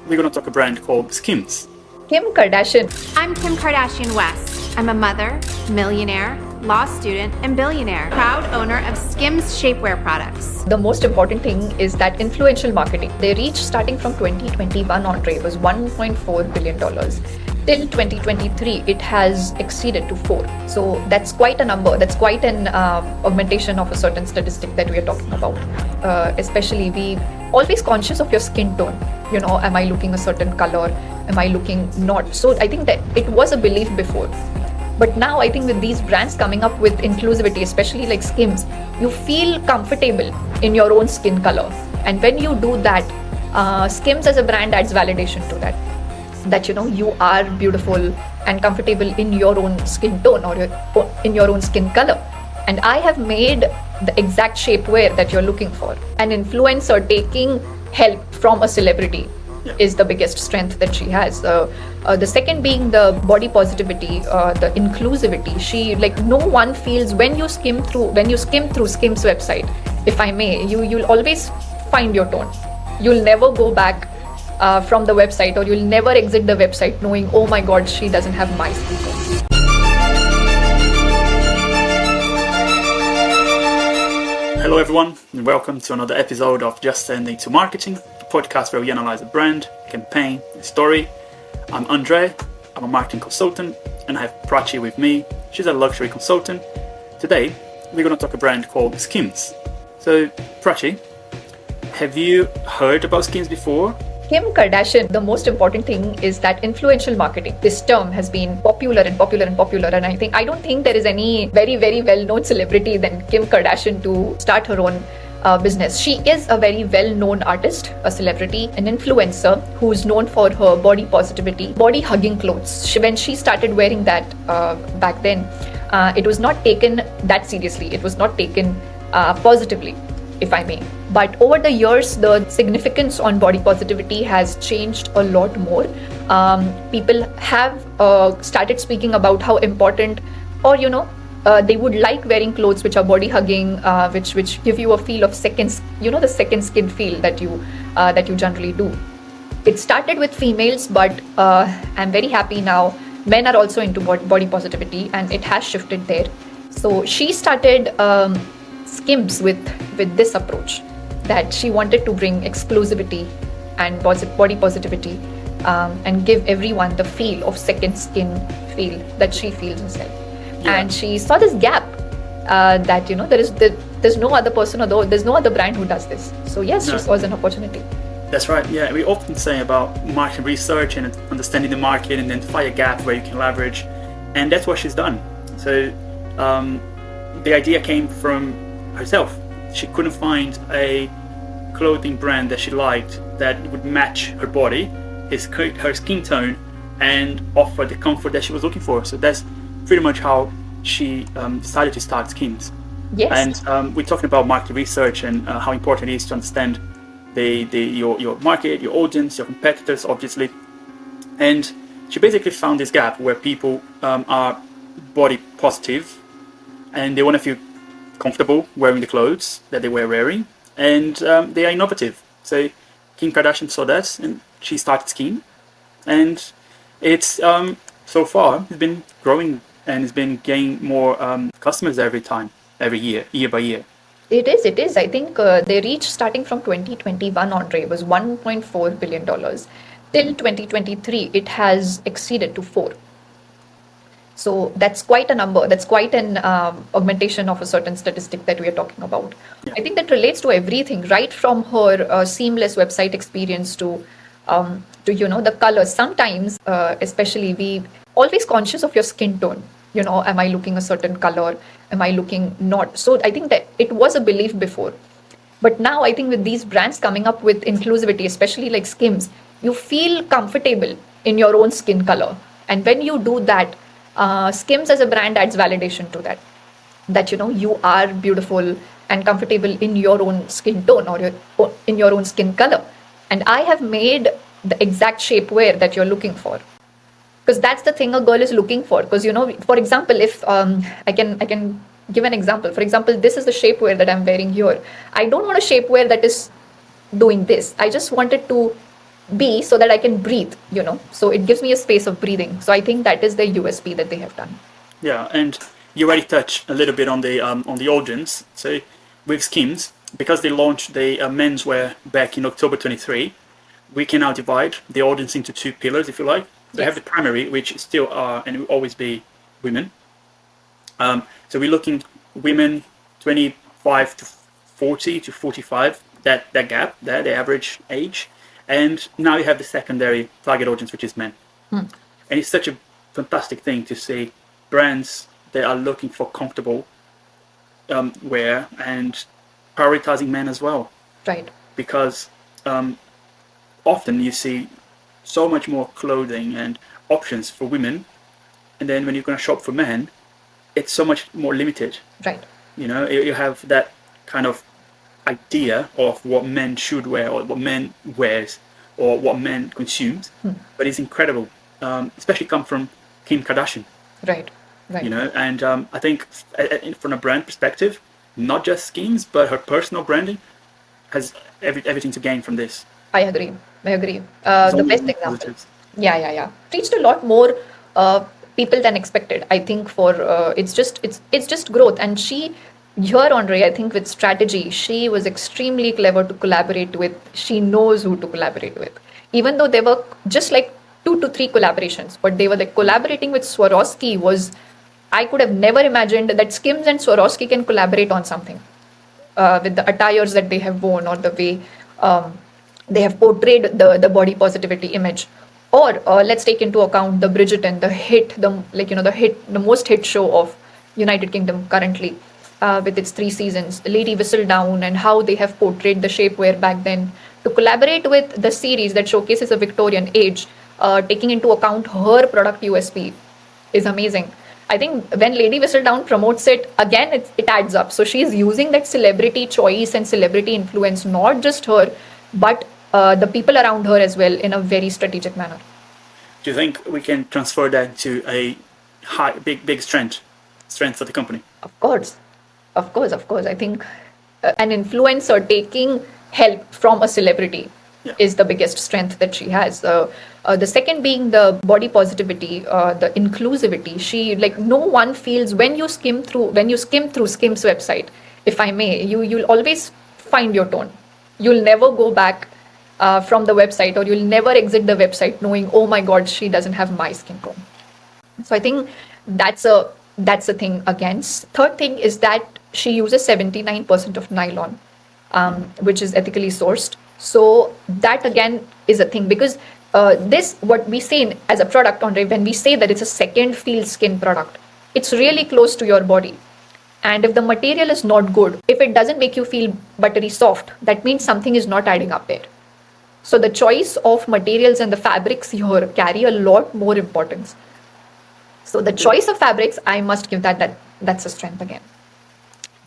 we're going to talk a brand called Skims. Kim Kardashian. I'm Kim Kardashian West. I'm a mother, millionaire, law student, and billionaire. Proud owner of Skims shapewear products. The most important thing is that influential marketing. Their reach starting from 2021 on Ray was $1.4 billion. Till 2023, it has exceeded to 4. So that's quite a number. That's quite an augmentation of a certain statistic that we are talking about. Especially, we always conscious of your skin tone. You know, am I looking a certain color? Am I looking not? So I think that it was a belief before. But now I think with these brands coming up with inclusivity, especially like Skims, you feel comfortable in your own skin color. And when you do that, Skims as a brand adds validation to that. That you know you are beautiful and comfortable in your own skin tone or in your own skin color. And I have made the exact shapewear that you're looking for. An influencer taking help from a celebrity is the biggest strength that she has. The second being the body positivity, the inclusivity. She like no one feels when you skim through Skims website, if I may, you'll always find your tone. You'll never go back from the website, or you'll never exit the website knowing, oh my god, she doesn't have my skin tone. Hello everyone, and welcome to another episode of JSITM Marketing, a podcast where we analyze a brand, campaign, and story. I'm Andre, I'm a marketing consultant, and I have Prachi with me. She's a luxury consultant. Today, we're going to talk a brand called Skims. So, Prachi, have you heard about Skims before? Kim Kardashian, the most important thing is that influential marketing. This term has been popular, and I don't think there is any very, very well-known celebrity than Kim Kardashian to start her own business. She is a very well-known artist, a celebrity, an influencer who's known for her body positivity, body-hugging clothes. When she started wearing that back then, it was not taken that seriously. It was not taken positively, if I may. But over the years, the significance on body positivity has changed a lot more. People have started speaking about how important, or they would like wearing clothes which are body hugging, which give you a feel of seconds, the second skin feel that you generally do. It started with females, but I'm very happy now. Men are also into body positivity, and it has shifted there. So she started Skims with this approach, that she wanted to bring exclusivity and body positivity and give everyone the feel of second skin feel that she feels herself. Yeah. And she saw this gap that there's no other person, or there's no other brand who does this. So yes, she saw an opportunity. That's right. Yeah, we often say about market research and understanding the market and identify a gap where you can leverage, and that's what she's done. So the idea came from herself. She couldn't find a clothing brand that she liked that would match her body, her skin tone, and offer the comfort that she was looking for. So that's pretty much how she decided to start Skims. Yes. And we're talking about market research and how important it is to understand your market, your audience, your competitors, obviously. And she basically found this gap where people are body positive and they want to feel comfortable wearing the clothes that they were wearing, and they are innovative. So Kim Kardashian saw that, and she started Skims, and it's so far it's been growing and it's been gaining more customers every year by year. It is. I think their reach starting from 2021 on Ray was $1.4 billion. Till 2023, it has exceeded to 4. So that's quite a number. That's quite an augmentation of a certain statistic that we are talking about. Yeah. I think that relates to everything, right from her seamless website experience to the colors. Sometimes, especially, we always conscious of your skin tone. Am I looking a certain color? Am I looking not? So I think that it was a belief before. But now I think with these brands coming up with inclusivity, especially like Skims, you feel comfortable in your own skin color. And when you do that, Skims as a brand adds validation to that you are beautiful and comfortable in your own skin tone or in your own skin color. And I have made the exact shapewear that you're looking for, because that's the thing a girl is looking for. Because for example, if I can give an example. For example, this is the shapewear that I'm wearing here. I don't want a shapewear that is doing this. I just wanted to B, so that I can breathe, So it gives me a space of breathing. So I think that is the USP that they have done. Yeah, and you already touched a little bit on the audience. So with Skims, because they launched the menswear back in October 23, we can now divide the audience into two pillars, if you like. So we have the primary, which still are and will always be women. So we're looking women 25 to 40 to 45, that gap there, the average age. And now you have the secondary target audience, which is men. And it's such a fantastic thing to see brands that are looking for comfortable wear and prioritizing men as well. Right. Because often you see so much more clothing and options for women, and then when you're going to shop for men, it's so much more limited. Right. You have that kind of idea of what men should wear or what men wears or what men consumes, but it's incredible, especially come from Kim Kardashian. Right. And I think from a brand perspective, not just Skims, but her personal branding has everything to gain from this. I agree. The best example. Positives. Yeah. Reached a lot more people than expected. I think for it's just growth. And here, Andre, I think with strategy, she was extremely clever to collaborate with. She knows who to collaborate with. Even though there were just like 2 to 3 collaborations, but they were like collaborating with Swarovski was, I could have never imagined that Skims and Swarovski can collaborate on something with the attires that they have worn or the way they have portrayed the body positivity image. Or let's take into account the Bridgerton, the most hit show of United Kingdom currently, with its 3 seasons, Lady Whistledown, and how they have portrayed the shapewear back then. To collaborate with the series that showcases a Victorian age, taking into account her product USP, is amazing. I think when Lady Whistledown promotes it, again, it adds up. So she's using that celebrity choice and celebrity influence, not just her, but the people around her as well, in a very strategic manner. Do you think we can transfer that to a big strength for the company? Of course. I think an influencer taking help from a celebrity is the biggest strength that she has. The second being the body positivity, the inclusivity. She, like, no one feels when you skim through Skim's website, if I may, you'll always find your tone. You'll never go back from the website, or you'll never exit the website knowing, oh my God, she doesn't have my skin tone. So I think that's a thing against. Third thing is that she uses 79% of nylon, which is ethically sourced. So that again is a thing, because what we say as a product, Andre, when we say that it's a second feel skin product, it's really close to your body. And if the material is not good, if it doesn't make you feel buttery soft, that means something is not adding up there. So the choice of materials and the fabrics here carry a lot more importance. So the choice of fabrics, I must give that's a strength again.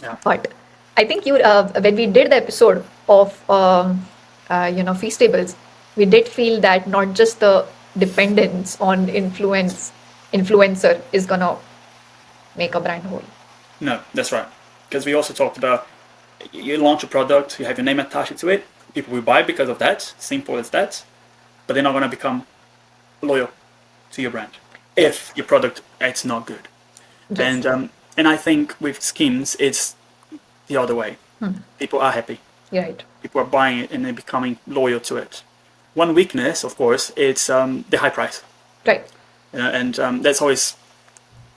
Yeah. But I think when we did the episode of Feastables, we did feel that not just the dependence on influencer is gonna make a brand whole. No, that's right. Because we also talked about, you launch a product, you have your name attached to it, people will buy because of that, simple as that, but they're not going to become loyal to your brand if your product it's not good. Yes. And I think with Skims, it's the other way. People are happy. Right. People are buying it and they're becoming loyal to it. One weakness, of course, it's the high price. Right. And that's always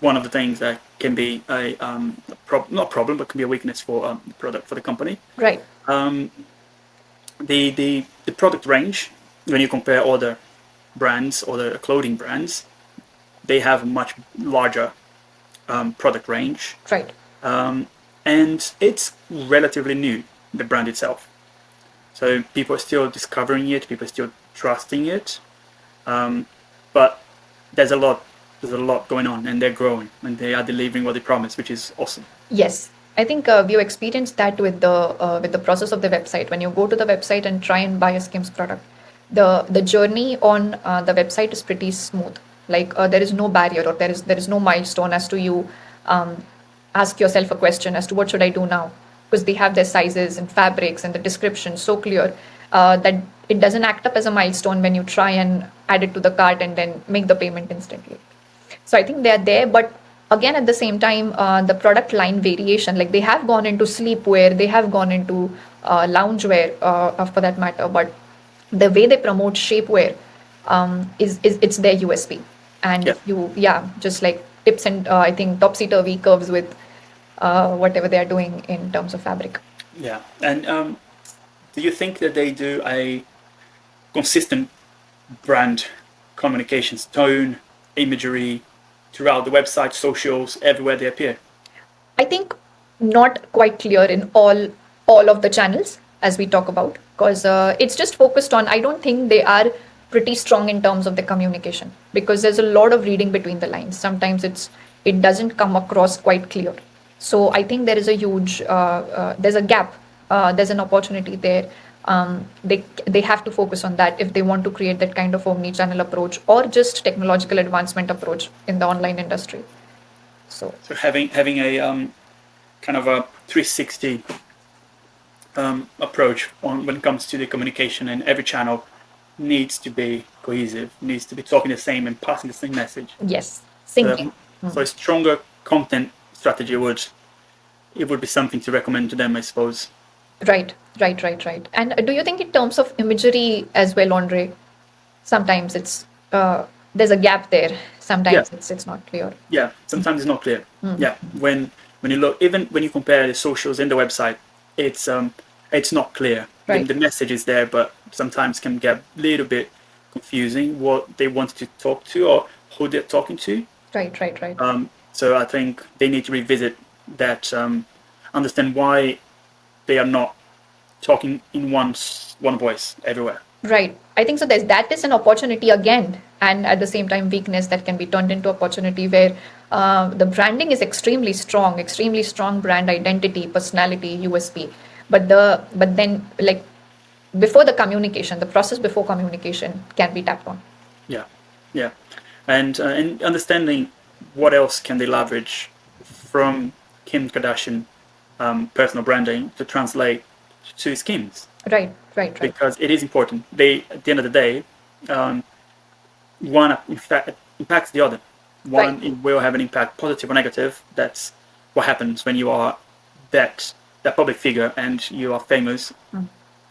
one of the things that can be not a problem, but can be a weakness for the product, for the company. Right. The product range, when you compare other brands, other clothing brands, they have a much larger product range. Right. And it's relatively new, the brand itself. So people are still discovering it, people are still trusting it. But there's a lot going on, and they're growing, and they are delivering what they promise, which is awesome. Yes. I think we experienced that with the process of the website. When you go to the website and try and buy a Skims product, the journey on the website is pretty smooth. Like there is no barrier, or there is no milestone as to you ask yourself a question as to what should I do now, because they have their sizes and fabrics and the description so clear. that it doesn't act up as a milestone when you try and add it to the cart and then make the payment instantly. So I think they're there, but again, at the same time, the product line variation, like they have gone into sleepwear, they have gone into loungewear, for that matter, but the way they promote shapewear is it's their USP. And Yeah. if you, yeah, just like tips and I think topsy-turvy curves with whatever they are doing in terms of fabric. Yeah. And do you think that they do a consistent brand communications tone, imagery throughout the website, socials, everywhere they appear? I think not quite clear in all of the channels as we talk about, because it's just focused on. I don't think they are pretty strong in terms of the communication, because there's a lot of reading between the lines. Sometimes it doesn't come across quite clear. So I think there is a huge there's a gap. There's an opportunity there. They have to focus on that if they want to create that kind of omni-channel approach or just technological advancement approach in the online industry. So having a kind of a 360 approach on when it comes to the communication, and every channel needs to be cohesive, needs to be talking the same and passing the same message. yes, syncing. So a stronger content strategy would be something to recommend to them, I suppose. Right. And do you think in terms of imagery as well, Andre, sometimes it's there's a gap there. Sometimes it's not clear. Yeah, sometimes it's not clear. Yeah, when you look, even when you compare the socials and the website, it's not clear. Right. The message is there, but sometimes can get a little bit confusing what they want to talk to or who they're talking to. Right. So I think they need to revisit that, understand why they are not talking in one voice everywhere. Right. I think so. That is an opportunity again, and at the same time, weakness that can be turned into opportunity where the branding is extremely strong brand identity, personality, USP. But then like before the communication, the process before communication can be tapped on. Yeah, and understanding what else can they leverage from Kim Kardashian personal branding to translate to Skims. Right. Because it is important. They, at the end of the day, one in fact impacts the other. One will have an impact, positive or negative. That's what happens when you are that public figure and you are famous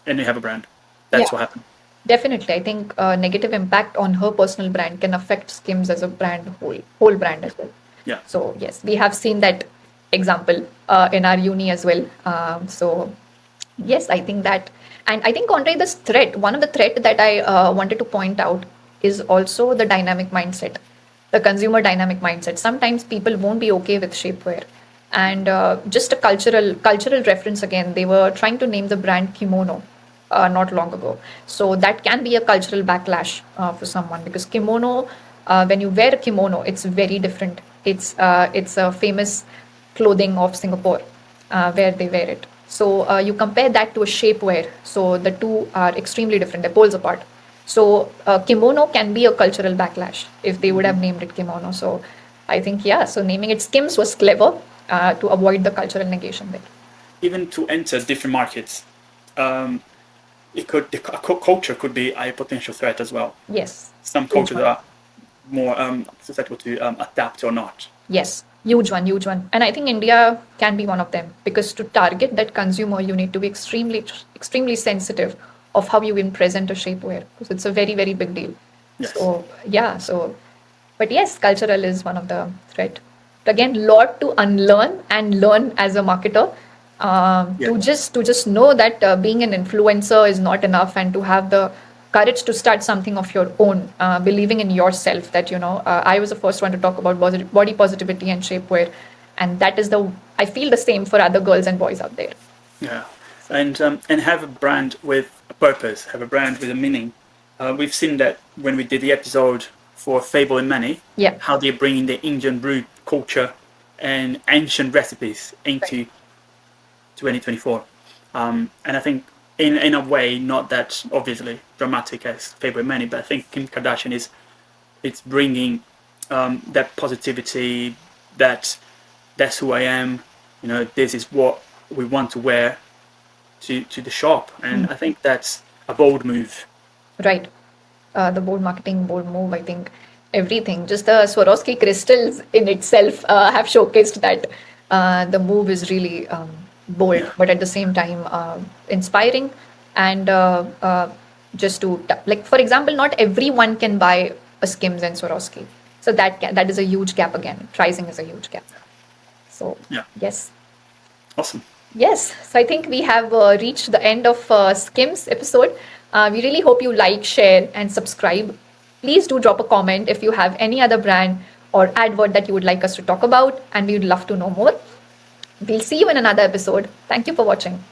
and you have a brand. That's what happens. Definitely. I think negative impact on her personal brand can affect Skims as a brand, whole brand as well. Yeah. So yes, we have seen that example in our uni as well. So yes, I think that, and I think Andre, this threat, one of the threat that I wanted to point out is also the dynamic mindset, the consumer dynamic mindset. Sometimes people won't be okay with shapewear, and just a cultural reference again. They were trying to name the brand kimono not long ago, so that can be a cultural backlash for someone, because kimono, when you wear a kimono, it's very different. It's a famous clothing of Singapore where they wear it. So you compare that to a shapewear. So the two are extremely different. They're poles apart. So kimono can be a cultural backlash if they would have named it kimono. So I think, so naming it Skims was clever to avoid the cultural negation there. Even to enter different markets, culture could be a potential threat as well. Yes. Some cultures are more susceptible to adapt or not. Yes. Huge one. And I think India can be one of them, because to target that consumer, you need to be extremely sensitive of how you even present a shapewear, because it's a very, very big deal. Yes. But yes, cultural is one of the threat. Again, lot to unlearn and learn as a marketer. To just know that being an influencer is not enough, and to have the courage to start something of your own, believing in yourself, that I was the first one to talk about body positivity and shapewear, and that is I feel the same for other girls and boys out there. Yeah, and have a brand with a purpose, have a brand with a meaning. We've seen that when we did the episode for Fable and Mani, how they're bringing the Indian brew culture and ancient recipes into 2024, and I think in a way not that obviously dramatic as Fable and Mani, but I think Kim Kardashian it's bringing that positivity, that's who I am, this is what we want to wear to the shop, and I think that's a bold move. Right. The bold marketing, bold move, I think everything. Just the Swarovski crystals in itself have showcased that the move is really bold, Yeah. but at the same time inspiring. And just to, like, for example, not everyone can buy a Skims and Swarovski. So that is a huge gap again. Pricing is a huge gap. So, Yeah. yes. Awesome. Yes, so I think we have reached the end of Skims episode. We really hope you like, share, and subscribe. Please do drop a comment if you have any other brand or advert that you would like us to talk about, and we would love to know more. We'll see you in another episode. Thank you for watching.